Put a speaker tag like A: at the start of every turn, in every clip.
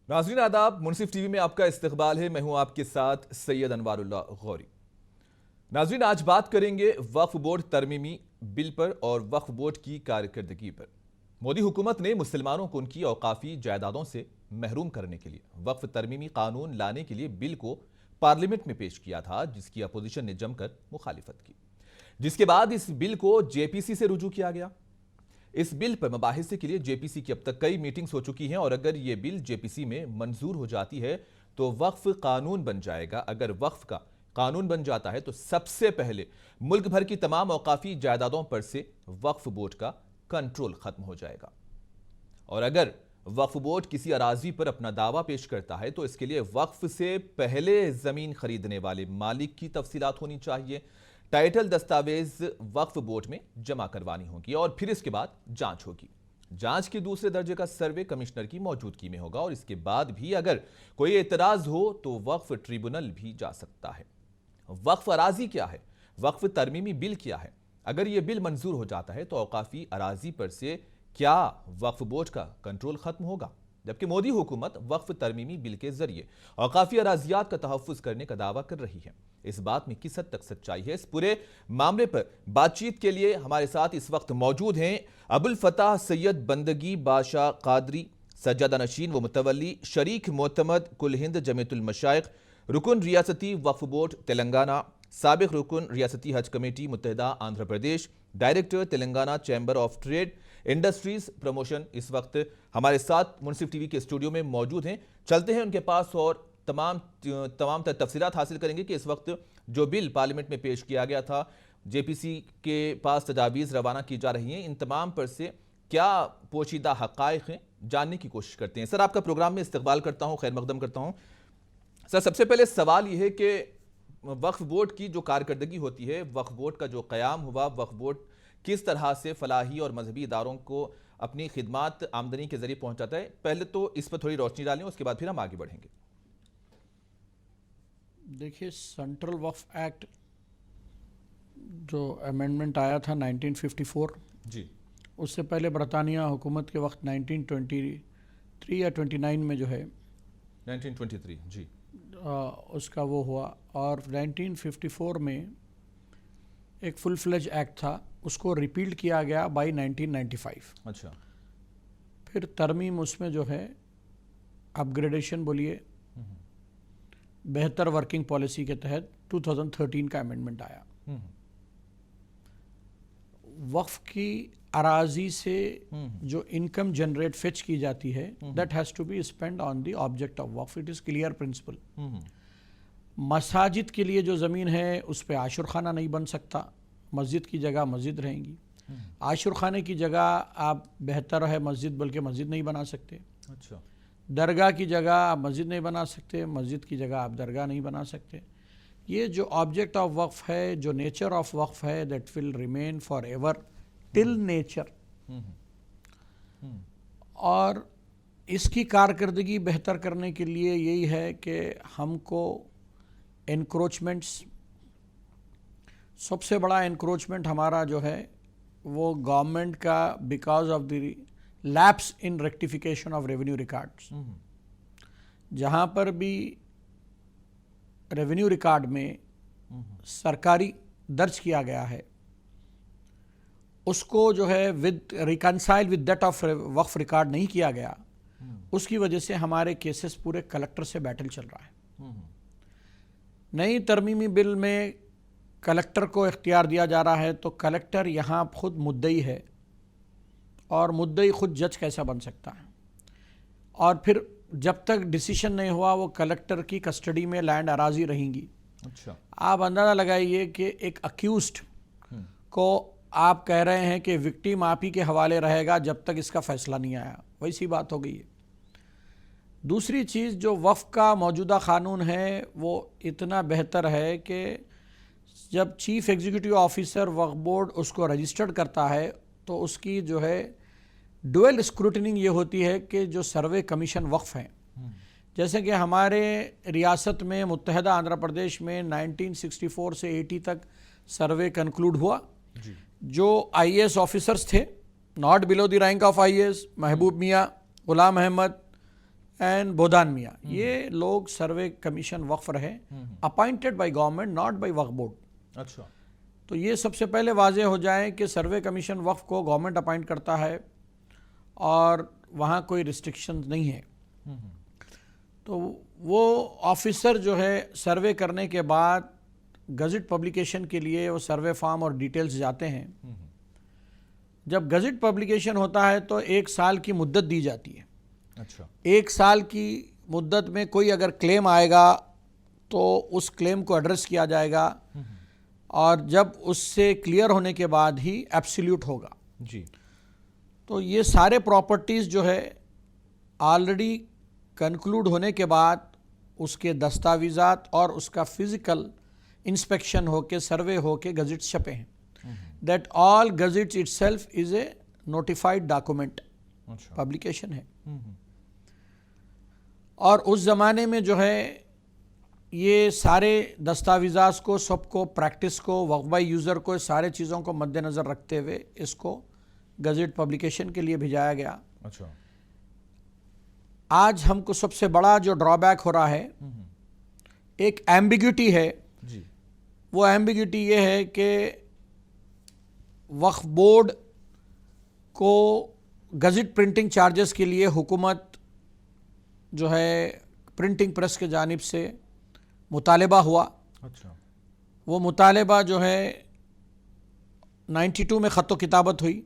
A: नाज़रीन आदाब, मुनसिफ टीवी में आपका इस्तकबाल है। मैं हूं आपके साथ सैयद अनवारुल्लाह गौरी। नाज़रीन, आज बात करेंगे वक्फ बोर्ड तरमीमी बिल पर और वक्फ बोर्ड की कारकर्दगी पर। मोदी हुकूमत ने मुसलमानों को उनकी औकाफी जायदादों से महरूम करने के लिए वक्फ तरमीमी कानून लाने के लिए बिल को पार्लियामेंट में पेश किया था, जिसकी अपोजिशन ने जमकर मुखालिफत की, जिसके बाद इस बिल को जेपीसी से रुजू किया गया। इस बिल पर मुबाहिसे के लिए जेपीसी की अब तक कई मीटिंग्स हो चुकी हैं और अगर यह बिल जेपीसी में मंजूर हो जाती है तो वक्फ कानून बन जाएगा। अगर वक्फ का कानून बन जाता है तो सबसे पहले मुल्क भर की तमाम औकाफी जायदादों पर से वक्फ बोर्ड का कंट्रोल खत्म हो जाएगा। और अगर वक्फ बोर्ड किसी अराजी पर अपना दावा पेश करता है तो इसके लिए वक्फ से पहले जमीन खरीदने वाले मालिक की तफसीलात होनी चाहिए, टाइटल दस्तावेज वक्फ बोर्ड में जमा करवानी होगी और फिर इसके बाद जांच होगी। जांच के दूसरे दर्जे का सर्वे कमिश्नर की मौजूदगी में होगा और इसके बाद भी अगर कोई एतराज हो तो वक्फ ट्रिब्यूनल भी जा सकता है। वक्फ अराजी क्या है, वक्फ तरमीमी बिल क्या है? अगर यह बिल मंजूर हो जाता है तो औकाफी अराजी पर से क्या वक्फ बोर्ड का कंट्रोल खत्म होगा? जबकि मोदी हुकूमत वक्फ तरमीमी बिल के जरिए औकाफी अराजियात का तहफ़्फ़ुज़ करने का दावा कर रही है। इस बात में किस हद तक सच्चाई है, इस पूरे मामले पर बातचीत के लिए हमारे साथ इस वक्त मौजूद हैं अबुल फताह सैयद बंदगी बादशाह कादरी, सज्जादा नशीन व मुतवल्ली, शरीक मोतमद कुल हिंद जमीयतुल मशाइख, रुकन रियासती वक्फ बोर्ड तेलंगाना, साबिक रुकन रियासती हज कमेटी मुत्तहिदा Andhra Pradesh, director Telangana chamber of trade industries promotion, इस वक्त हमारे साथ मुनसिफ टीवी के स्टूडियो में मौजूद हैं। चलते हैं उनके पास और तमाम तफसीलात हासिल करेंगे कि इस वक्त जो बिल पार्लियामेंट में पेश किया गया था, जेपीसी के पास तजावीज़ रवाना की जा रही हैं, इन तमाम पर से क्या पोशीदा हक़ाइक़ हैं, जानने की कोशिश करते हैं। सर, आपका प्रोग्राम में इस्तकबाल करता हूँ, खैर मकदम करता हूँ। सर, सबसे पहले सवाल यह है कि वक्फ बोर्ड की जो कारकर्दगी होती है, वक्फ बोर्ड का जो क़याम हुआ, वक्फ बोर्ड किस तरह से फलाही और मजहबी इदारों को अपनी खिदमात आमदनी के जरिए पहुंचाता है, पहले तो इस पर थोड़ी रोशनी डालें, उसके बाद फिर हम आगे बढ़ेंगे।
B: देखिए, सेंट्रल वक्फ एक्ट जो अमेंडमेंट आया था 1954
A: जी,
B: उससे पहले बरतानिया हुकूमत के वक्त 1923 या 29 में जो है
A: 1923 जी
B: उसका वो हुआ और 1954 में एक फुल फ्लेज एक्ट था, उसको रिपील किया गया बाय 1995।
A: अच्छा,
B: फिर तरमीम उसमें जो है अपग्रेडेशन बोलिए बेहतर वर्किंग पॉलिसी के तहत 2013 का अमेंडमेंट आया। वक्फ की अराजी से जो इनकम जनरेट फेच की जाती है that has to be spend on the object of वक्फ। It is clear principle. मसाजिद के लिए जो ज़मीन है उस पर आशुर खाना नहीं बन सकता, मस्जिद की जगह मस्जिद रहेंगी। आशुर खाने की जगह आप बेहतर है मस्जिद बल्कि मस्जिद नहीं बना सकते।
A: अच्छा,
B: दरगाह की जगह आप मस्जिद नहीं बना सकते, मस्जिद की जगह आप दरगाह नहीं बना सकते। ये जो ऑब्जेक्ट ऑफ वक्फ है, जो नेचर ऑफ वक्फ है, that will remain for ever till nature. और इसकी कारकर्दगी बेहतर करने के लिए यही है कि हमको एनक्रोचमेंट्स, सबसे बड़ा एनक्रोचमेंट हमारा जो है वो गवर्नमेंट का because of the lapse in rectification of revenue records. जहाँ पर भी रेवेन्यू रिकॉर्ड में सरकारी दर्ज किया गया है उसको जो है with reconcile with that of Waqf record नहीं किया गया, उसकी वजह से हमारे केसेस पूरे कलेक्टर से बैटल चल रहा है। नई तरमीमी बिल में कलेक्टर को इख्तियार दिया जा रहा है, तो कलेक्टर यहाँ खुद मुद्दई है और मुद्दई खुद जज कैसा बन सकता है। और फिर जब तक डिसीजन नहीं हुआ वो कलेक्टर की कस्टडी में लैंड अराजी रहेंगी।
A: अच्छा,
B: आप अंदाज़ा लगाइए कि एक अक्यूज्ड को आप कह रहे हैं कि विक्टिम आप ही के हवाले रहेगा जब तक इसका फैसला नहीं आया, वैसी बात हो गई है। दूसरी चीज़, जो वक्फ का मौजूदा क़ानून है वो इतना बेहतर है कि जब चीफ़ एग्जीक्यूटिव ऑफिसर वक्फ बोर्ड उसको रजिस्टर्ड करता है तो उसकी जो है डुअल स्क्रूटनिंग ये होती है कि जो सर्वे कमीशन वक्फ हैं, जैसे कि हमारे रियासत में मुत्तहदा आंध्र प्रदेश में 1964 से 80 तक सर्वे कंक्लूड हुआ।
A: जी।
B: जो आईएएस ऑफिसर्स थे, not below the rank of IAS, महबूब मियाँ, गुलाम अहमद एंड बोदान मियाँ, ये लोग सर्वे कमीशन वक्फ रहे, appointed by government, not by Waqf board.
A: अच्छा।
B: तो ये सबसे पहले वाजे हो जाए कि सर्वे कमीशन वक्फ को गवर्नमेंट अपॉइंट करता है और वहाँ कोई रिस्ट्रिक्शंस नहीं है। तो वो ऑफिसर जो है सर्वे करने के बाद गज़ट पब्लिकेशन के लिए वो सर्वे फॉर्म और डिटेल्स जाते हैं। जब गज़ट पब्लिकेशन होता है तो 1 साल की मुद्दत दी जाती है।
A: अच्छा।
B: 1 साल की मुद्दत में कोई अगर क्लेम आएगा तो उस क्लेम को एड्रेस किया जाएगा और जब उससे क्लियर होने के बाद ही एब्सोल्यूट होगा।
A: जी।
B: तो ये सारे प्रॉपर्टीज़ जो है ऑलरेडी कंक्लूड होने के बाद उसके दस्तावेज़ात और उसका फिज़िकल इंस्पेक्शन होके सर्वे होके गज़ट छपे हैं। That all gazettes itself is a notified document,
A: अच्छा।
B: पब्लिकेशन है। और उस ज़माने में जो है ये सारे दस्तावेज़ात को, सबको, प्रैक्टिस को, वक्फ बाय यूज़र को, सारे चीज़ों को मद्देनज़र रखते हुए इसको गज़ट पब्लिकेशन के लिए भेजाया गया।
A: अच्छा।
B: आज हमको सबसे बड़ा जो ड्रॉबैक हो रहा है, एक एम्बिग्यूटी है
A: जी।
B: वो एम्बिग्यूटी ये है कि वक्फ बोर्ड को गज़ट प्रिंटिंग चार्जेस के लिए हुकूमत जो है प्रिंटिंग प्रेस के जानिब से मुतालबा हुआ।
A: अच्छा।
B: वो मुतालबा जो है 92 में ख़त्तो किताबत हुई।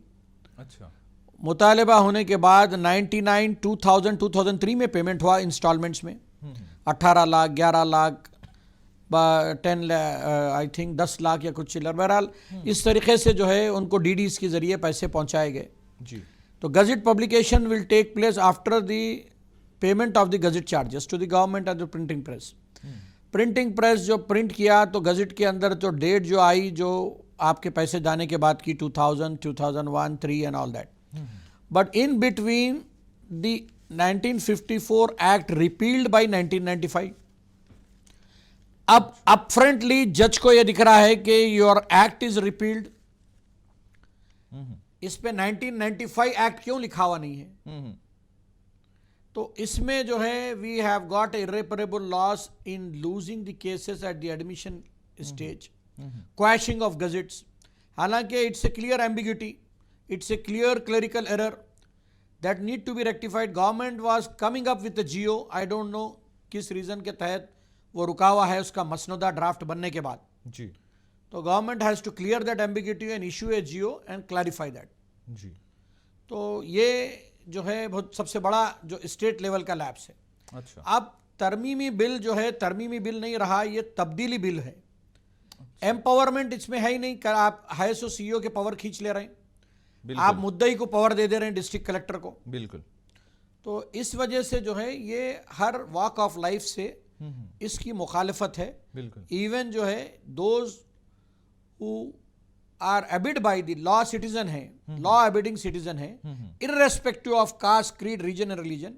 A: अच्छा।
B: मुतालबा होने के बाद 99, 2000, 2003 में पेमेंट हुआ इंस्टॉलमेंट्स में 18 लाख, 11 लाख, 10 आई थिंक 10 लाख या कुछ चिल्लर। बहरहाल इस तरीके से जो है उनको डीडीज़ के ज़रिए पैसे पहुंचाए गए।
A: जी।
B: तो gazette publication will take place after the payment of the gazette charges to the government and the printing press. Printing press जो प्रिंट किया तो गज़ट के अंदर जो डेट जो आई, जो आपके पैसे जाने के बाद की 2000, 2001, 3 and all that. But in between the 1954 act repealed by 1995। अब अपफ्रंटली जज को यह दिख रहा है कि योर एक्ट इज रिपील्ड। इस पे 1995 एक्ट क्यों लिखा हुआ नहीं है? तो इसमें जो है we have got irreparable loss in losing the cases at the admission stage, quashing of gazettes. हालांकि it's a clear ambiguity, it's a clear clerical error that need to be rectified. Government was coming up with the G O, I don't know किस रीज़न के तहत वो रुका हुआ है उसका मसनूदा ड्राफ्ट बनने के बाद।
A: जी।
B: तो government has to clear that ambiguity and issue a G O and clarify that.
A: जी।
B: तो ये जो है बहुत सबसे बड़ा जो स्टेट लेवल का लैप्स है।
A: अच्छा।
B: अब तरमीमी बिल जो है तरमीमी बिल नहीं रहा, ये तब्दीली बिल है। एम्पावरमेंट इसमें है ही नहीं। आप हाईएसओ सीईओ के पावर खींच ले रहे हैं, आप मुद्दई को पावर दे दे रहे हैं, डिस्ट्रिक्ट कलेक्टर को।
A: बिल्कुल।
B: तो इस वजह से जो है ये हर वॉक ऑफ लाइफ से इसकी मुखालफत है।
A: बिल्कुल।
B: इवन जो है those who are abide by the law citizen है, लॉ एबिडिंग सिटीजन है, irrespective of caste, creed, region and religion,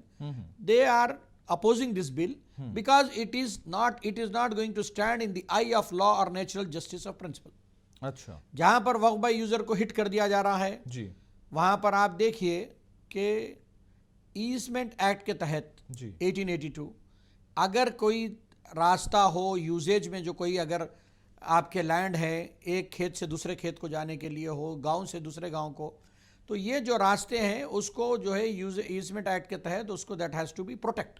B: they are opposing this bill because it is not going to stand in the eye of law or natural justice of principle.
A: अच्छा।
B: जहां पर वक्फ by user को hit कर दिया जा रहा है
A: जी।
B: वहां पर आप देखिए कि ईजमेंट एक्ट के तहत
A: जी।
B: 1882 अगर कोई रास्ता हो यूजेज में, जो कोई अगर आपके लैंड है एक खेत से दूसरे खेत को जाने के लिए हो, गांव से दूसरे गांव को, तो ये जो रास्ते हैं उसको जो है ईजमेंट एक्ट के तहत उसको that has to be protect.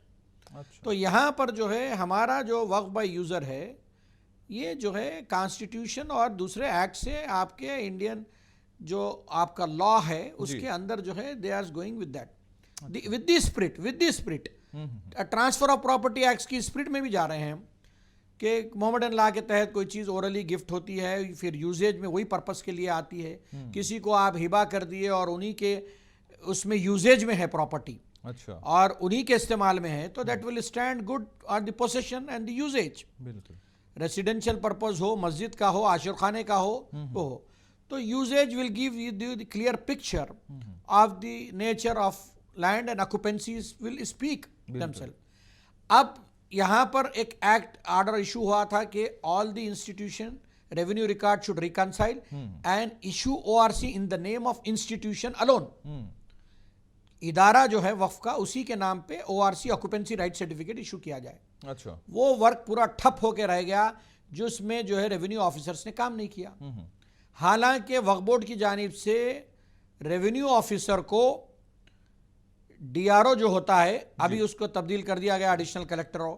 A: अच्छा।
B: तो यहाँ पर जो है हमारा जो वक्फ बाय यूज़र है ये जो है कॉन्स्टिट्यूशन और दूसरे एक्ट से आपके इंडियन जो आपका लॉ है उसके अंदर जो है they are going with that, with the spirit transfer of property act की स्पिरिट में भी जा रहे हैं कि मोहम्मदन लॉ के तहत कोई चीज़ ओरली गिफ्ट होती है, फिर यूजेज में वही पर्पस के लिए आती है। किसी को आप हिबा कर दिए और उन्हीं के उसमें यूजेज में है प्रॉपर्टी,
A: अच्छा,
B: और उन्हीं के इस्तेमाल में है, तो that will stand good on the possession and the uses.
A: बिल्कुल।
B: रेसिडेंशियल पर्पस हो, मस्जिद का हो, आशिर खाने का हो, वो हो, तो usages will give you the clear picture of the nature of land and occupancies will speak themselves. अब यहां पर एक एक्ट ऑर्डर इशू हुआ था कि all the institution revenue record should reconcile and issue ORC in the name of institution alone. इदारा जो है वक्फ का, उसी के नाम पे ORC occupancy right certificate issue किया जाए।
A: अच्छा,
B: वो वर्क पूरा ठप होकर रह गया, जिसमें जो है रेवेन्यू ऑफिसर्स ने काम नहीं किया। हालांकि वक्फ बोर्ड की जानिब से रेवेन्यू ऑफिसर को डीआरओ जो होता है, अभी उसको तब्दील कर दिया गया एडिशनल कलेक्टर हो,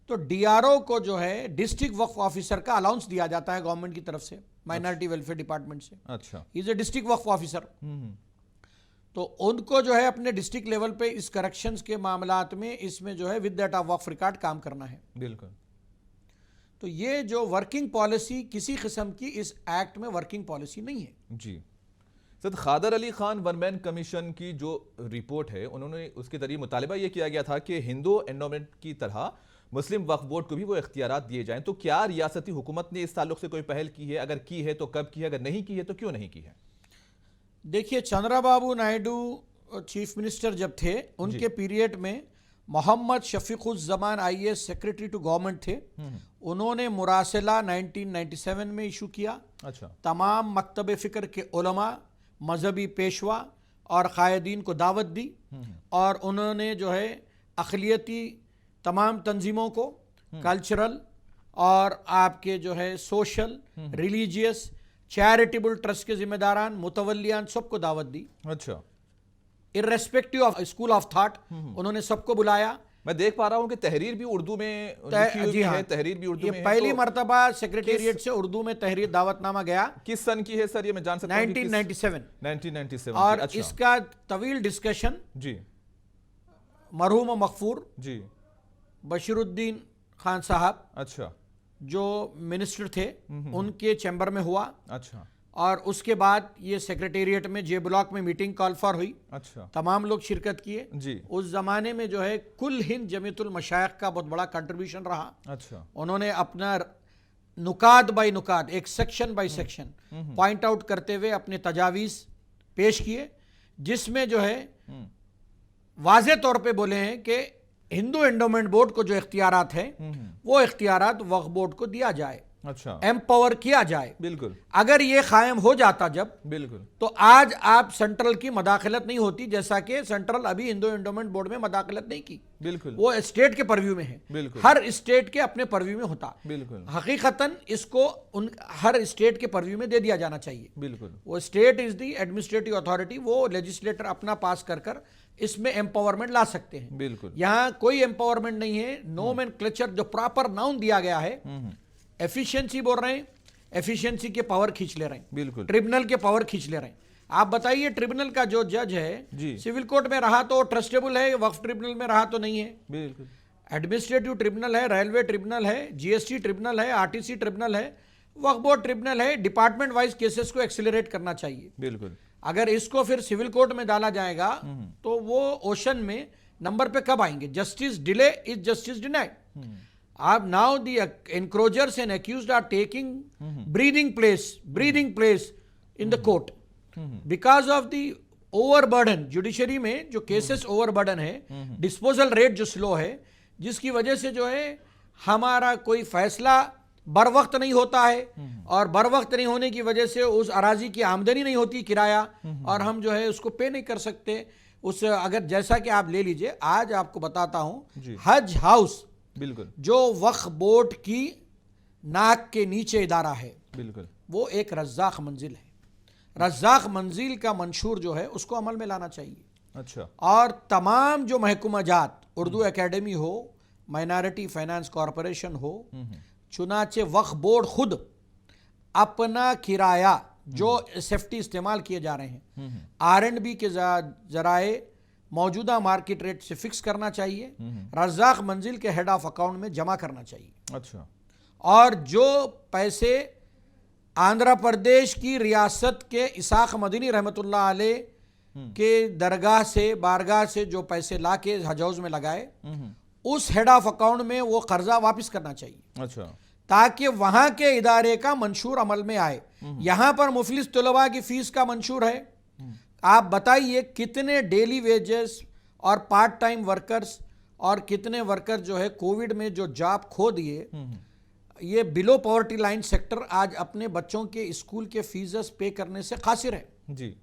B: तो डीआरओ को जो है डिस्ट्रिक्ट वक्फ ऑफिसर का अलाउंस दिया जाता है गवर्नमेंट की तरफ से, माइनॉरिटी वेलफेयर डिपार्टमेंट से।
A: अच्छा,
B: is a district Waqf officer. तो उनको जो है अपने डिस्ट्रिक्ट लेवल पे इस करेक्शंस के मामलात में, इसमें जो है with that of Waqf record काम करना है।
A: बिल्कुल।
B: तो ये जो वर्किंग पॉलिसी किसी किस्म की इस एक्ट में वर्किंग पॉलिसी नहीं है।
A: जी sir, Khadar Ali Khan one man commission की जो रिपोर्ट है, उन्होंने उसके जरिए मुतालिबा ये किया गया था कि हिंदू एंडोमेंट की तरह मुस्लिम वक्फ बोर्ड को भी वो इख्तियारात दिए जाएं। तो क्या रियासती हुकूमत ने इस ताल्लुक से कोई पहल की है? अगर की है तो कब की है? अगर नहीं की है तो क्यों नहीं की है?
B: देखिए, चंद्रबाबू नायडू चीफ मिनिस्टर जब थे, उनके पीरियड में Mohammad Shafiquzzaman IAS secretary to government थे। उन्होंने मुरासिला 1997 में इशू किया।
A: अच्छा,
B: तमाम मकतब फ़िक्र के उलमा, मजहबी पेशवा और कायदीन को दावत दी, और उन्होंने जो है अक़लियती तमाम तंजीमों को, कल्चरल और आपके जो है सोशल, रिलीजियस, चैरिटेबल ट्रस्ट के जिम्मेदारान, मुतवल्लियान, सबको दावत दी।
A: अच्छा,
B: irrespective of school of thought, उन्होंने सबको बुलाया।
A: मैं देख पा रहा हूं कि तहरीर भी उर्दू में लिखी हुई है, तहरीर भी उर्दू में है।
B: पहली
A: तो
B: मर्तबा सेक्रेटेरिएट से उर्दू में तहरीर दावतनामा गया।
A: किस सन की है सर, ये मैं जान सकता हूं?
B: 1997। और
A: अच्छा,
B: इसका तवील डिस्कशन
A: जी
B: मरहूम मगफूर
A: जी
B: बशीरुद्दीन खान साहब,
A: अच्छा
B: जो मिनिस्टर थे, उनके चैम्बर में हुआ।
A: अच्छा,
B: और उसके बाद ये सेक्रेटेरिएट में जे ब्लॉक में मीटिंग कॉल फॉर हुई।
A: अच्छा,
B: तमाम लोग शिरकत किए
A: जी।
B: उस जमाने में जो है कुल हिंद जमीयतुल मशाइख का बहुत बड़ा कंट्रीब्यूशन रहा।
A: अच्छा,
B: उन्होंने अपना नुकात बाई नुकात, एक section by section point out करते हुए अपने तजावीज़ पेश किए, जिसमें जो है वाज़े तौर पे बोले हैं कि हिंदू एंडोमेंट बोर्ड को जो इख्तियारात हैं, वो इख्तियारात वक्फ बोर्ड को दिया जाए,
A: अच्छा,
B: एम्पावर किया जाए।
A: बिल्कुल।
B: अगर ये कायम हो जाता जब,
A: बिल्कुल,
B: तो आज आप सेंट्रल की मदाखलत नहीं होती, जैसा कि सेंट्रल अभी हिंदू एंडोमेंट बोर्ड में मदाखलत नहीं की।
A: बिल्कुल,
B: वो स्टेट के परव्यू में है।
A: बिल्कुल,
B: हर स्टेट के अपने परव्यू में होता।
A: बिल्कुल,
B: हकीकतन इसको हर स्टेट के परव्यू में दे दिया जाना चाहिए।
A: बिल्कुल,
B: वो state is the administrative authority, वो लेजिस्लेटर अपना पास कर इसमें एम्पावरमेंट ला सकते हैं।
A: बिल्कुल,
B: यहाँ कोई एम्पावरमेंट नहीं है। नोमेनक्लेचर जो प्रॉपर नाउन दिया गया है, एफिशिएंसी बोल रहे हैं, एफिशिएंसी के पावर खींच ले रहे हैं,
A: बिल्कुल,
B: ट्रिब्यूनल के पावर खींच ले रहे हैं। आप बताइए, ट्रिब्यूनल का जो जज है
A: जी,
B: सिविल कोर्ट में रहा तो ट्रस्टेबल है, वक्फ ट्रिब्यूनल में रहा तो नहीं है।
A: बिल्कुल,
B: एडमिनिस्ट्रेटिव ट्रिब्यूनल है, रेलवे ट्रिब्यूनल है, जीएसटी ट्रिब्यूनल है, आरटीसी ट्रिब्यूनल है, वक्फ बोर्ड ट्रिब्यूनल है। डिपार्टमेंट वाइज केसेस को एक्सेलरेट करना चाहिए।
A: बिल्कुल,
B: अगर इसको फिर सिविल कोर्ट में डाला जाएगा तो वो ओशन में नंबर पे कब आएंगे? Justice delay is justice denied. आप now the encroachers and accused are taking breathing place in the court because of the overburden. Judiciary में जो केसेस ओवरबर्डन है, डिस्पोजल रेट जो स्लो है, जिसकी वजह से जो है हमारा कोई फैसला बर वक्त नहीं होता है, और बर वक्त नहीं होने की वजह से उस अराजी की आमदनी नहीं होती, किराया, और हम जो है उसको पे नहीं कर सकते। उस अगर जैसा कि आप ले लीजिए, आज आपको बताता हूं, हज हाउस,
A: बिल्कुल,
B: जो वक्फ बोर्ड की नाक के नीचे इदारा है,
A: बिल्कुल,
B: वो एक रज़्ज़ाक़ मंजिल है। रज़्ज़ाक़ मंजिल का मंशूर जो है उसको अमल में लाना चाहिए।
A: अच्छा,
B: और तमाम जो महकुमाजात, उर्दू एकेडमी हो, माइनॉरिटी फाइनेंस कॉरपोरेशन हो, चुनाचे वक्फ बोर्ड खुद अपना किराया जो सेफ्टी इस्तेमाल किए जा रहे हैं, R&B के जराए मौजूदा मार्केट रेट से फिक्स करना चाहिए, रज़्ज़ाक़ मंजिल के हेड ऑफ अकाउंट में जमा करना चाहिए।
A: अच्छा,
B: और जो पैसे आंध्र प्रदेश की रियासत के इसाक मदनी रहमतुल्लाह अलैह के दरगाह से, बारगाह से जो पैसे ला के हज हाउस में लगाए, उस हेड ऑफ अकाउंट में वो कर्जा वापस करना चाहिए।
A: अच्छा,
B: ताकि वहां के इदारे का मंशूर अमल में आए। यहां पर मुफलिस तलबा की फीस का मंशूर है। आप बताइए कितने डेली वेजेस और पार्ट टाइम वर्कर्स और कितने वर्कर जो है कोविड में जो जॉब खो दिए, ये बिलो पॉवर्टी लाइन सेक्टर आज अपने बच्चों के स्कूल के फीस पे करने से कासिर है
A: जी।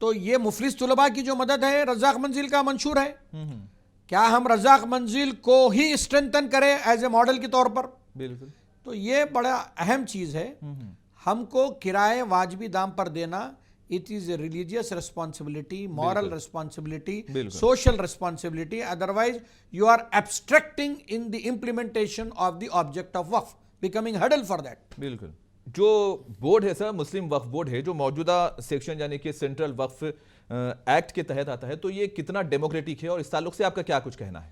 B: तो ये मुफलिस तुलबा की जो मदद है रज़ाक मंजिल का मंशूर है। क्या हम रज़ाक मंजिल को ही स्ट्रेंथन करें एज ए मॉडल के तौर पर?
A: बिल्कुल।
B: तो ये बड़ा अहम चीज है। हमको किराए वाजिबी दाम पर देना, it is a religious responsibility, moral responsibility, social responsibility, otherwise you are abstracting in the implementation of the object of वक्फ, बिकमिंग हर्डल फॉर दैट।
A: बिल्कुल। जो बोर्ड है सर, मुस्लिम वक्फ बोर्ड है, जो मौजूदा सेक्शन यानी कि सेंट्रल वक्फ एक्ट के तहत आता है, तो ये कितना डेमोक्रेटिक है और इस ताल्लुक से आपका क्या कुछ कहना है?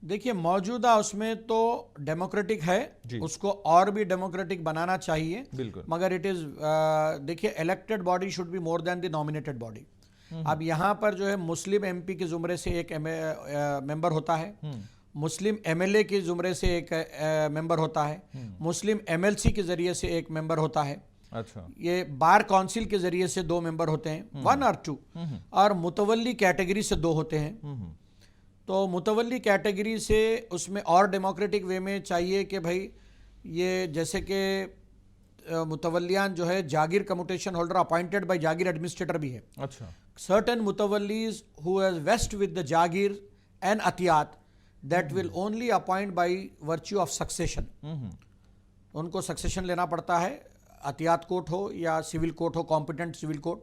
B: देखिए, मौजूदा उसमें तो डेमोक्रेटिक है, उसको और भी डेमोक्रेटिक बनाना चाहिए।
A: बिल्कुल।
B: मगर इट इज देखिए, elected body should be more than the nominated body. अब यहाँ पर जो है मुस्लिम एमपी के जुमरे से एक मेंबर होता है, मुस्लिम एमएलए के जुमरे से एक मेंबर होता है, मुस्लिम एमएलसी के जरिए से एक मेंबर होता है।
A: अच्छा।
B: ये बार काउंसिल के जरिए से 2 मेंबर होते हैं, 1 और 2, और मुतवल्ली कैटेगरी से 2 होते हैं। तो मुतवल्ली कैटेगरी से उसमें और डेमोक्रेटिक वे में चाहिए कि भाई ये जैसे कि मुतवल्लियान जो है जागीर कम्यूटेशन होल्डर अपॉइंटेड बाय जागीर एडमिनिस्ट्रेटर भी है।
A: अच्छा।
B: सर्टेन मुतवल्लीज who has vest with the जागीर एंड अतियात that will only appoint by virtue of succession. उनको सक्सेशन लेना पड़ता है, अतियात कोर्ट हो या सिविल कोर्ट हो, कॉम्पिटेंट सिविल कोर्ट,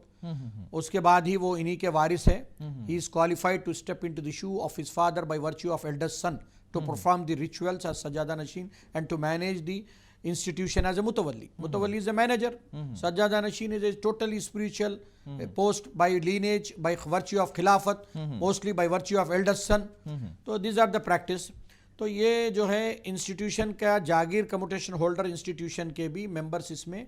B: उसके बाद ही वो इन्हीं के वारिस है। He is qualified to step into the shoe of his father by virtue of eldest son to perform the rituals as सज्जादा नशीन and to manage the institution as a mutawalli. Mutawalli is a manager. Sajjada Nashin is a totally spiritual post by lineage, by virtue of khilafat, mostly by virtue of eldest son. So these are the practice. तो ये जो है institution का जागीर commutation holder institution के भी members इसमें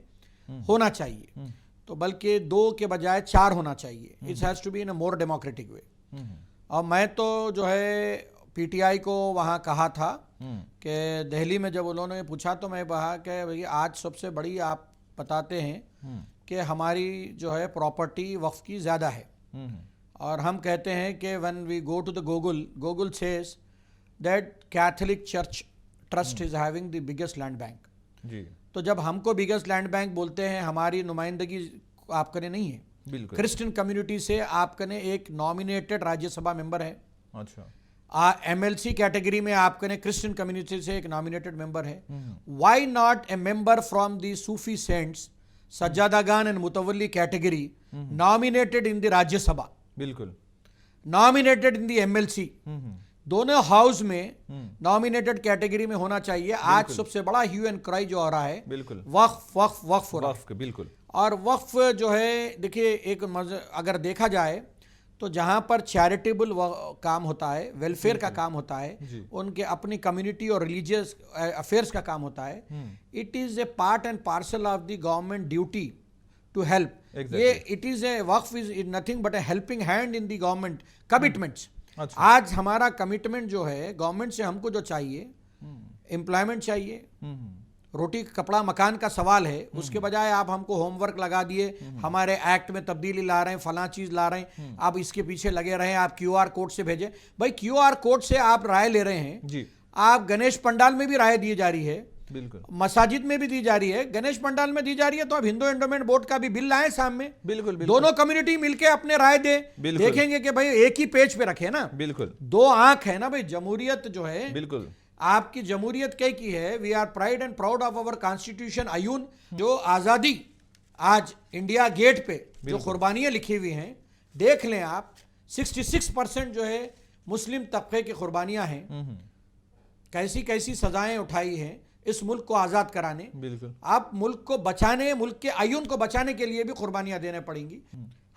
B: होना चाहिए, तो बल्कि 2 के बजाय 4 होना चाहिए। It has to be in a more democratic way. और मैं तो जो है पीटीआई को वहाँ कहा था कि दिल्ली में जब उन्होंने पूछा तो मैं कहा कि भाई आज सबसे बड़ी आप बताते हैं कि हमारी जो है प्रॉपर्टी वक्फ की ज़्यादा है, और हम कहते हैं कि when we go to the Google says that Catholic church trust is having the biggest land bank.
A: जी।
B: तो जब हमको बिगेस्ट लैंड बैंक बोलते हैं, हमारी नुमाइंदगी आपकने नहीं है।
A: बिल्कुल।
B: क्रिश्चियन कम्युनिटी से आपकने एक नॉमिनेटेड राज्यसभा मेंबर है।
A: अच्छा।
B: एमएलसी कैटेगरी में आपके क्रिश्चियन कम्युनिटी से एक नॉमिनेटेड मेंबर है। Why not a member from the Sufi saints, सज्जादागान एंड मुतवल्ली category nominated in the Rajya Sabha?
A: बिल्कुल।
B: नॉमिनेटेड इन द एमएलसी, दोनों हाउस में नॉमिनेटेड कैटेगरी में होना चाहिए। आज सबसे बड़ा ह्यू एंड क्राई जो हो रहा है,
A: बिल्कुल,
B: वक्फ वक्फ वक्फ हो रहा है।
A: बिल्कुल।
B: और वक्फ जो है, देखिए एक अगर देखा जाए तो जहां पर चैरिटेबल काम होता है, वेलफेयर का काम होता है, उनके अपनी कम्युनिटी और रिलीजियस अफेयर्स का काम होता है, it is a part and parcel of the government duty to help. ये इट इज ए वक्फ is nothing but a helping hand in the government commitments. आज हमारा कमिटमेंट जो है गवर्नमेंट से, हमको जो चाहिए एम्प्लॉयमेंट चाहिए, रोटी कपड़ा मकान का सवाल है, उसके बजाय आप हमको होमवर्क लगा दिए, हमारे एक्ट में तब्दीली ला रहे हैं, फलां चीज ला रहे हैं, आप इसके पीछे लगे रहे हैं, आप क्यूआर कोड से भेजें। भाई क्यूआर कोड से आप राय ले रहे हैं
A: जी।
B: आप गणेश पंडाल में भी राय दी जा रही है,
A: बिल्कुल,
B: मसाजिद में भी दी जा रही है, गणेश पंडाल में दी जा रही है, तो अब हिंदू एंडोमेंट बोर्ड का भी बिल लाए सामने।
A: बिल्कुल,
B: दोनों कम्युनिटी मिलके अपने राय दे, देखेंगे कि भाई एक ही पेज पे रखे ना,
A: बिल्कुल
B: 2 आंख है ना भाई। जमहूरियत जो है,
A: बिल्कुल
B: आपकी जमहूरियत क्या की है? We are pride and proud of our constitution अयून। जो आज़ादी आज इंडिया गेट पे जो कुर्बानियां लिखी हुई हैं, देख लें आप, 66% जो है मुस्लिम तबके की कुर्बानियां हैं। कैसी कैसी सजाएं उठाई हैं इस मुल्क को आज़ाद कराने।
A: बिल्कुल।
B: आप मुल्क को बचाने, मुल्क के अयून को बचाने के लिए भी कुर्बानियां देने पड़ेंगी।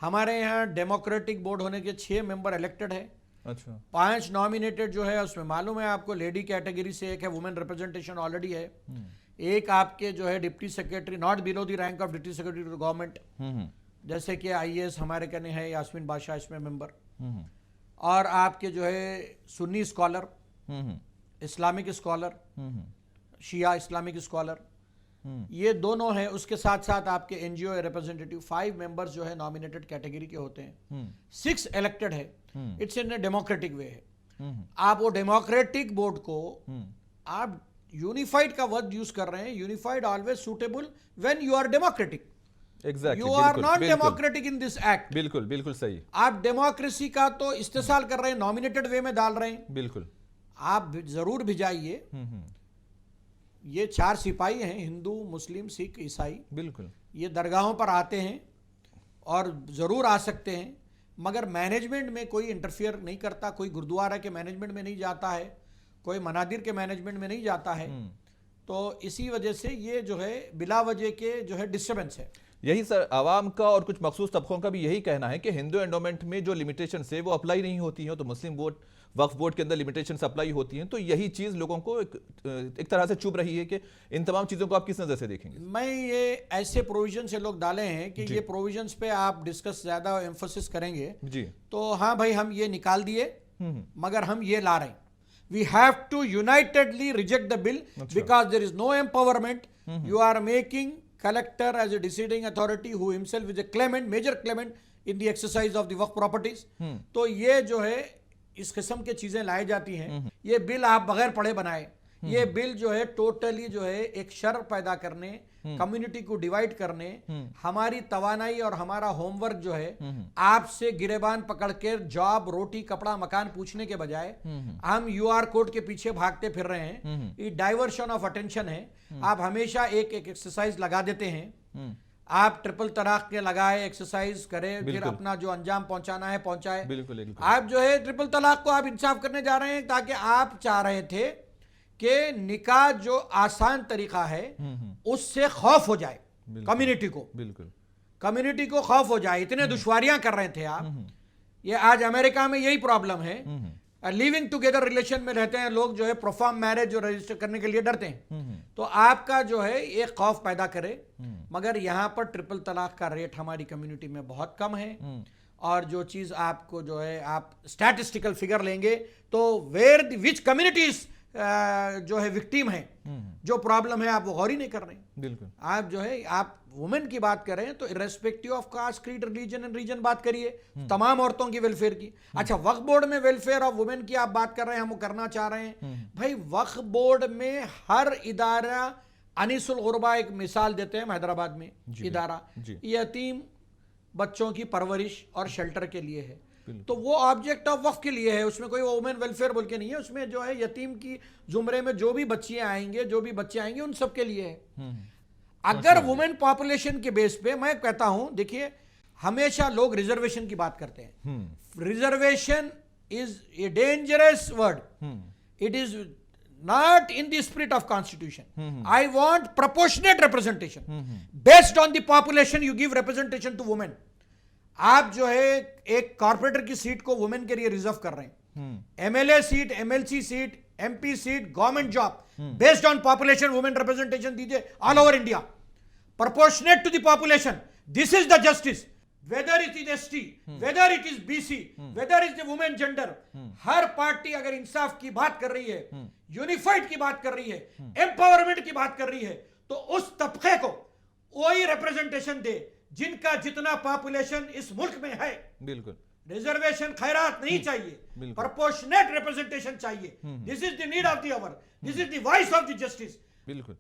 B: हमारे यहाँ डेमोक्रेटिक बोर्ड होने के 6 मेंबर इलेक्टेड है।
A: अच्छा।
B: 5 नॉमिनेटेड जो है, उसमें मालूम है आपको लेडी कैटेगरी से एक है, वुमेन रिप्रेजेंटेशन ऑलरेडी है। एक आपके जो है deputy secretary, not below the rank of deputy secretary to government, जैसे कि आईएएस हमारे कहने हैं यास्मीन बादशाह इसमें मेंबर। और आपके जो है सुन्नी स्कॉलर, इस्लामिक स्कॉलर, शिया इस्लामिक स्कॉलर, ये दोनों हैं। उसके साथ साथ आपके एनजीओ रिप्रेजेंटेटिव 5 मेंबर्स जो है नॉमिनेटेड कैटेगरी के होते हैं। 6 इलेक्टेड है। इट्स इन ए डेमोक्रेटिक वे है। आप वो डेमोक्रेटिक बोर्ड को आप यूनिफाइड का वर्ड यूज कर रहे हैं। Unified always suitable when you are democratic,
A: exactly,
B: you are not democratic in this act.
A: बिल्कुल बिल्कुल सही।
B: आप डेमोक्रेसी का तो इस्तेसाल कर रहे हैं, नॉमिनेटेड वे में डाल रहे हैं।
A: बिल्कुल,
B: आप जरूर भिजाइए। ये 4 सिपाही हैं, हिंदू, मुस्लिम, सिख, ईसाई।
A: बिल्कुल,
B: ये दरगाहों पर आते हैं और ज़रूर आ सकते हैं, मगर मैनेजमेंट में कोई इंटरफियर नहीं करता। कोई गुरुद्वारा के मैनेजमेंट में नहीं जाता है, कोई मनादिर के मैनेजमेंट में नहीं जाता है। तो इसी वजह से ये जो है बिला वजह के जो है डिस्टर्बेंस है।
A: यही सर आवाम का और कुछ मखसूस तबकों का भी यही कहना है कि हिंदू एंडोमेंट में जो लिमिटेशन है वो अप्लाई नहीं होती हैं, तो मुस्लिम वक्फ बोर्ड के अंदर लिमिटेशन अप्लाई होती हैं। तो यही चीज़ लोगों को एक तरह से चुभ रही है कि इन तमाम चीज़ों को आप किस नज़र से देखेंगे?
B: मैं ये ऐसे प्रोविजन से लोग डाले हैं कि ये प्रोविजंस पे आप डिस्कस ज़्यादा एम्फोसिस करेंगे
A: जी,
B: तो हाँ भाई हम ये निकाल दिए, मगर हम ये ला रहे हैं। We have to unitedly reject the bill because there is no empowerment. You are making collector as a deciding authority who himself is a claimant, major claimant in the exercise of the Waqf properties। तो ये जो है इस किस्म की चीजें लाई जाती हैं। ये बिल आप बगैर पढ़े बनाए, ये बिल जो है टोटली जो है एक शर पैदा करने, कम्युनिटी को डिवाइड करने, हमारी तवानाई और हमारा होमवर्क जो है आपसे गिरेबान पकड़ के जॉब, रोटी, कपड़ा, मकान पूछने के बजाय हम यूआर कोड के पीछे भागते फिर रहे हैं। ये डाइवर्शन ऑफ अटेंशन है। आप हमेशा एक एक्सरसाइज लगा देते हैं। आप ट्रिपल तलाक के लगाए, एक्सरसाइज करें, फिर अपना जो अंजाम पहुंचाना है पहुंचाए।
A: बिल्कुल,
B: आप जो है ट्रिपल तलाक को आप इंसाफ करने जा रहे हैं, ताकि आप चाह रहे थे कि निकाह जो आसान तरीका है उससे खौफ हो जाए कम्युनिटी को।
A: बिल्कुल,
B: कम्युनिटी को खौफ हो जाए। इतने दुश्वारियां कर रहे थे आप। ये आज अमेरिका में यही प्रॉब्लम है। लिविंग टुगेदर रिलेशन में रहते हैं लोग, जो है प्रोफॉर्म मैरिज जो रजिस्टर करने के लिए डरते हैं। तो आपका जो है एक खौफ पैदा करे। मगर यहां पर ट्रिपल तलाक का रेट हमारी कम्युनिटी में बहुत कम है। और जो चीज आपको जो है आप स्टैटिस्टिकल फिगर लेंगे तो वेयर विच कम्युनिटीज जो है विक्टिम है, जो प्रॉब्लम है, आप वो गौर ही नहीं कर रहे हैं।
A: बिल्कुल,
B: आप जो है आप वुमेन की बात करें तो irrespective of caste, creed, religion and region बात करिए, तमाम औरतों की वेलफेयर की। अच्छा, वक्फ बोर्ड में वेलफेयर ऑफ वुमेन की आप बात कर रहे हैं, हम वो करना चाह रहे हैं। भाई वक्फ बोर्ड में हर इदारा, अनीसुल गुरबा एक मिसाल देते हैं हैदराबाद में इदारा, यतीम बच्चों की परवरिश और शेल्टर के लिए है। तो वो ऑब्जेक्ट ऑफ वक्फ के लिए है, उसमें कोई वुमेन वेलफेयर बोल के नहीं है। उसमें जो है यतीम की जुमरे में जो भी बच्चियां आएंगे, जो भी बच्चे आएंगे, उन सब के लिए है। अगर वुमेन पॉपुलेशन के बेस पे मैं कहता हूं, देखिए हमेशा लोग रिजर्वेशन की बात करते हैं। Reservation is a dangerous word. It is not in the spirit of constitution. I want proportionate representation. Based on the population you give representation to women. आप जो है एक कॉर्पोरेटर की सीट को वुमेन के लिए रिजर्व कर रहे हैं। MLA seat, MLC seat, MP seat, government job, based on population women representation दीजिए all over India, proportionate to the population. This is the justice. Whether it is ST, whether it is BC, whether is the women gender, हर party अगर इंसाफ की बात कर रही है, unified की बात कर रही है, एम्पावरमेंट की बात कर रही है, तो उस तबके को वही रिप्रेजेंटेशन दे जिनका जितना पॉपुलेशन इस मुल्क में है।
A: बिल्कुल,
B: रिजर्वेशन खैरात नहीं चाहिए, प्रोपोर्शनेट रिप्रेजेंटेशन चाहिए। This is the need of the hour, this is the voice of the justice.
A: बिल्कुल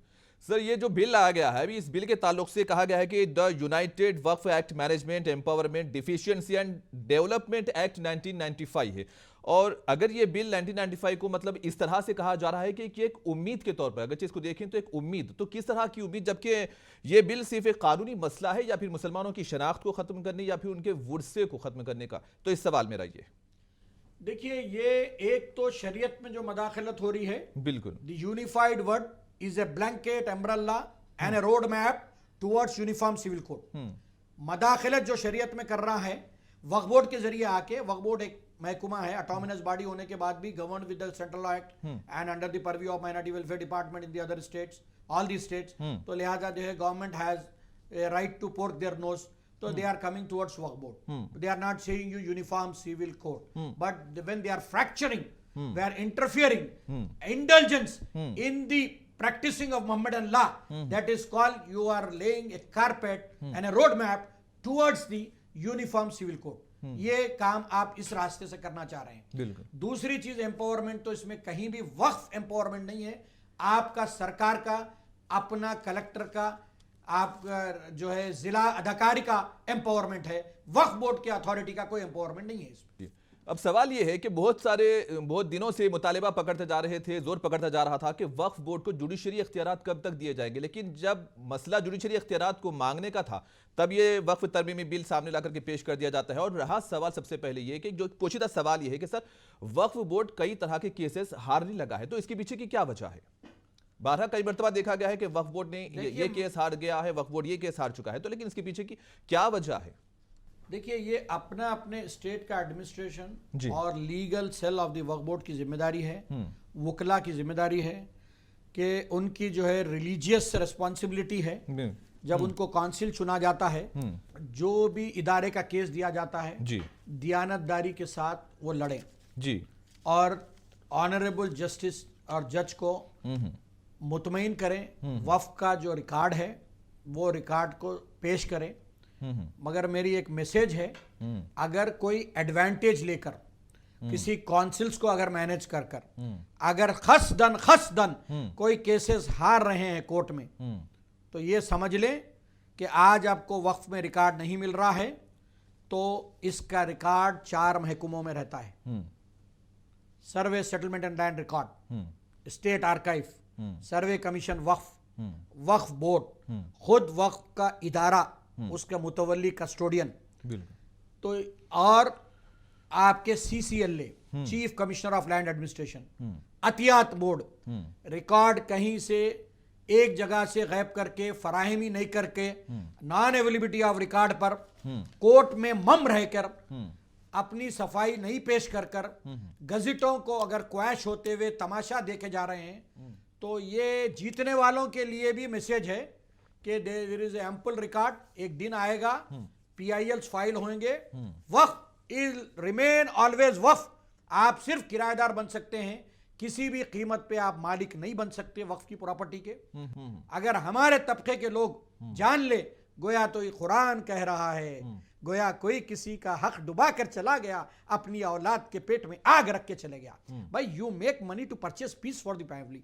A: सर, ये जो बिल आ गया है, अभी इस बिल के ताल्लुक से कहा गया है कि the United Waqf act management empowerment deficiency and development act 1995 है। और अगर ये बिल 1995 को मतलब इस तरह से कहा जा रहा है कि एक उम्मीद के तौर पर अगर इसको देखें तो एक उम्मीद, तो किस तरह की उम्मीद, जबकि ये बिल सिर्फ एक कानूनी मसला है या फिर मुसलमानों की शनाख्त को खत्म करने या फिर उनके वुरसे को खत्म करने का? तो इस सवाल मेरा ये
B: देखिए, ये एक तो शरीयत में जो मदाखलत हो रही है,
A: बिल्कुल
B: the unified word is a blanket umbrella and a road map towards uniform civil code। मदाखलत जो शरीयत में कर रहा है वक्फ बोर्ड के जरिए आके, वक्फ बोर्ड एक महकुमा है, ऑटोनमस बॉडी होने के बाद भी govern with the central law act and under the purview of minority welfare department in the other states, all the states. तो लिहाजा जो है government has a right to poke their nose, so they are coming towards Waqf board. they are not saying you uniform civil code, but when they are fracturing, they are interfering, indulgence in the practicing of Muhammadan law, that is called you are laying a carpet and a road map towards the uniform civil code। ये काम आप इस रास्ते से करना चाह रहे हैं।
A: बिल्कुल।
B: दूसरी चीज एम्पावरमेंट, तो इसमें कहीं भी वक्फ एम्पावरमेंट नहीं है। आपका सरकार का, अपना कलेक्टर का, आपका जो है जिला अधिकारी का एम्पावरमेंट है। वक्फ बोर्ड के अथॉरिटी का कोई एम्पावरमेंट नहीं है इसमें।
A: अब सवाल यह है कि बहुत दिनों से मुतालिबा पकड़ते जा रहे थे, जोर पकड़ता जा रहा था कि वक्फ बोर्ड को जुडिशरी इख्तियारात कब तक दिए जाएंगे, लेकिन जब मसला जुडिशरी इख्तियारात को मांगने का था तब ये वक्फ तरमीमी बिल सामने लाकर के पेश कर दिया जाता है। और रहा सवाल सबसे पहले ये कि जो पोशीदा सवाल ये है कि सर वक्फ बोर्ड कई तरह के केसेस हारने लगा है, तो इसके पीछे की क्या वजह है? बारह कई मरतबा देखा गया है कि वक्फ बोर्ड ने ये केस हार गया है, वक्फ बोर्ड ये केस हार चुका है, तो लेकिन इसके पीछे की क्या वजह है?
B: देखिए, ये अपना अपने स्टेट का
A: जी।
B: एडमिनिस्ट्रेशन और legal cell of the Waqf board की जिम्मेदारी है, वकला की जिम्मेदारी है कि उनकी जो है रिलीजियस रिस्पॉन्सिबिलिटी है। जब उनको काउंसिल चुना जाता है, जो भी इदारे का केस दिया जाता है
A: जी,
B: दियानतदारी के साथ वो लड़ें
A: जी,
B: और ऑनरेबल जस्टिस और जज को मुतमईन करें। वक्फ का जो रिकॉर्ड है वो रिकॉर्ड को पेश करें। मगर मेरी एक मैसेज है, अगर कोई एडवांटेज लेकर किसी काउंसिल्स को अगर मैनेज कर अगर खसदन कोई केसेस हार रहे हैं कोर्ट में, तो ये समझ लें कि आज आपको वक्फ में रिकॉर्ड नहीं मिल रहा है तो इसका रिकॉर्ड 4 महकमों में रहता है। Survey settlement and land record, state archive, survey commission वक्फ, वक्फ बोर्ड, खुद वक्फ का इदारा, उसका मुतवल्ली कस्टोडियन, तो और आपके CCLA, chief commissioner of land administration, अतियात बोर्ड, रिकॉर्ड कहीं से एक जगह से गायब करके, फराहमी नहीं करके, नॉन अवेलेबिलिटी ऑफ रिकॉर्ड पर कोर्ट में मम रहकर अपनी सफाई नहीं पेश कर गजटों को अगर क्वैश होते हुए तमाशा देखे जा रहे हैं, तो ये जीतने वालों के लिए भी मैसेज है कि देयर इज एम्पल रिकॉर्ड। एक दिन आएगा, PILs फाइल होंगे, वक्फ इज रिमेन ऑलवेज वक्फ। आप सिर्फ किराएदार बन सकते हैं, किसी भी कीमत पे आप मालिक नहीं बन सकते वक्फ की प्रॉपर्टी के। अगर हमारे तबके के लोग जान ले, गोया तो ये कुरान कह रहा है, गोया कोई किसी का हक डुबा कर चला गया, अपनी औलाद के पेट में आग रख के चले गया। भाई, you make money to purchase peace for the family,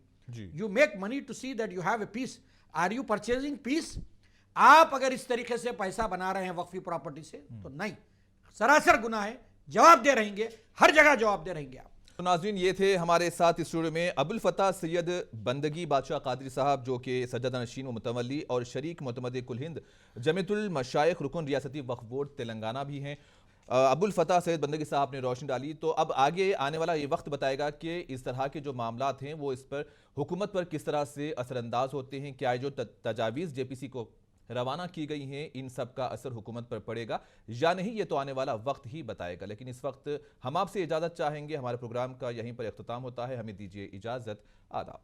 B: you make money to see that you have a peace. Are you purchasing peace? आप अगर इस तरीके से पैसा बना रहे हैं वक्फी प्रॉपर्टी से, तो नहीं, सरासर गुनाह है। जवाब दे रहेंगे, हर जगह जवाब दे रहेंगे आप।
A: तो नाज़रीन, ये थे हमारे साथ स्टूडियो में अबुल फतह सैयद बंदगी बादशाह कादरी साहब, जो कि सज्जादा नशीन व मुतवल्ली और शरीक मुतमद कुल हिंद जमीयतुल मशाइख रुकन रियासती वक्फ बोर्ड तेलंगाना भी हैं। अबुल फतह सैयद बंदगी साहब ने रोशनी डाली। तो अब आगे आने वाला ये वक्त बताएगा कि इस तरह के जो मामलात हैं वो इस पर हुकूमत पर किस तरह से असरअंदाज होते हैं। क्या जो तजावीज़ JPC को रवाना की गई हैं, इन सब का असर हुकूमत पर पड़ेगा या नहीं, ये तो आने वाला वक्त ही बताएगा। लेकिन इस वक्त हम आपसे इजाज़त चाहेंगे। हमारे प्रोग्राम का यहीं पर इख्तिताम होता है। हमें दीजिए इजाज़त। आदाब।